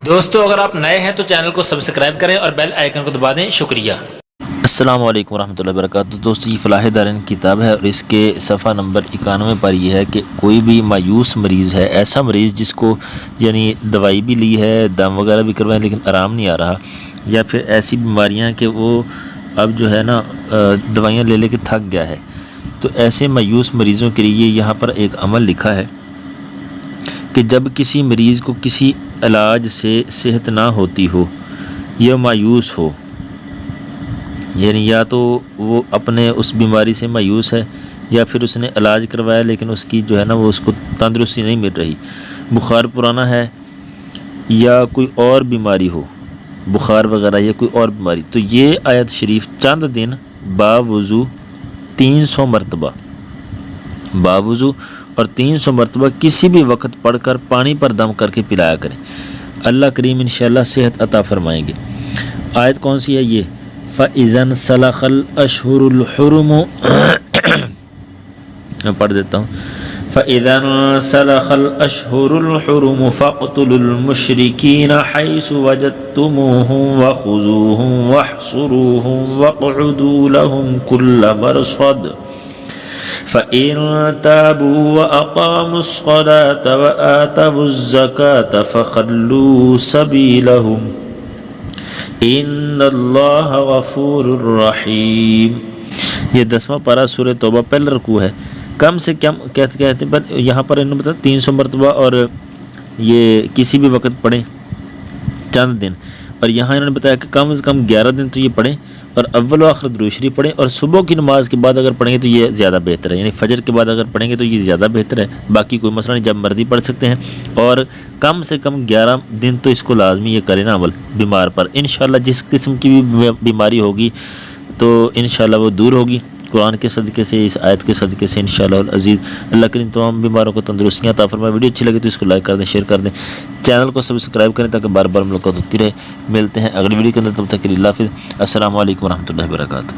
دوستو اگر آپ نئے ہیں تو چینل کو سبسکرائب کریں اور بیل آئیکن کو دبا دیں۔ شکریہ۔ السلام علیکم ورحمۃ اللہ وبرکاتہ۔ دوستو یہ فلاح دارین کتاب ہے اور اس کے صفحہ نمبر 91 پر یہ ہے کہ کوئی بھی مایوس مریض ہے، ایسا مریض جس کو یعنی دوائی بھی لی ہے، دم وغیرہ بھی کروائے لیکن آرام نہیں آ رہا، یا پھر ایسی بیماریاں کہ وہ اب جو ہے نا دوائیاں لے کے تھک گیا ہے، تو ایسے مایوس مریضوں کے لیے یہاں پر ایک عمل لکھا ہے کہ جب کسی مریض کو کسی علاج سے صحت نہ ہوتی ہو یا مایوس ہو، یعنی یا تو وہ اپنے اس بیماری سے مایوس ہے یا پھر اس نے علاج کروایا لیکن اس کی جو ہے نا وہ اس کو تندرستی نہیں مل رہی، بخار پرانا ہے یا کوئی اور بیماری ہو، بخار وغیرہ یا کوئی اور بیماری، تو یہ آیت شریف چند دن باوضو 300 مرتبہ باوضو اور 300 مرتبہ کسی بھی وقت پڑھ کر پانی پر دم کر کے پلایا کریں، اللہ کریم انشاءاللہ صحت عطا فرمائیں گے۔ آیت کون سی ہے یہ؟ فَإِذَا انْسَلَخَ الْأَشْهُرُ الْحُرُمُ، میں پڑھ دیتا ہوں۔ فَإِذَا انْسَلَخَ الْأَشْهُرُ الْحُرُمُ فَاقْتُلُوا الْمُشْرِكِينَ حَيْثُ وَجَدتُّمُوهُمْ وَخُذُوهُمْ وَاحْصُرُوهُمْ وَاقْعُدُوا لَهُمْ كُلَّ مَرْصَدٍ فَإِن تَابُوا وَأَقَامُوا الصَّلَاةَ وَآتَوُا الزَّكَاةَ فَخَلُّوا سَبِيلَهُمْ إِنَّ اللَّهَ غَفُورٌ رَحِيمٌ۔ یہ 10واں پارہ سورہ توبہ پہلا رکوع ہے۔ کم سے کم کہتے ہیں پر یہاں پر انہوں نے بتایا 300 مرتبہ اور یہ کسی بھی وقت پڑھیں چند دن، اور یہاں انہوں نے بتایا کہ کم از کم 11 دن تو یہ پڑھیں اور اول و آخر درود شریف پڑھیں، اور صبح کی نماز کے بعد اگر پڑھیں گے تو یہ زیادہ بہتر ہے، یعنی فجر کے بعد اگر پڑھیں گے تو یہ زیادہ بہتر ہے، باقی کوئی مسئلہ نہیں، جب مرضی پڑھ سکتے ہیں، اور کم سے کم 11 دن تو اس کو لازمی یہ کریں نا عمل بیمار پر، انشاءاللہ جس قسم کی بھی بیماری ہوگی تو انشاءاللہ وہ دور ہوگی قرآن کے صدقے سے، اس آیت کے صدقے سے انشاءاللہ العزیز۔ اللہ کریم تمام بیماروں کو تندرستیاں عطا فرمائے۔ ویڈیو اچھی لگے تو اس کو لائک کر دیں، شیئر کر دیں، چینل کو سبسکرائب کریں تاکہ بار بار ملاقات ہوتی رہے۔ ملتے ہیں اگلی ویڈیو کے اندر، تب تک کے لیے اللہ حافظ۔ السلام علیکم ورحمۃ اللہ وبرکاتہ۔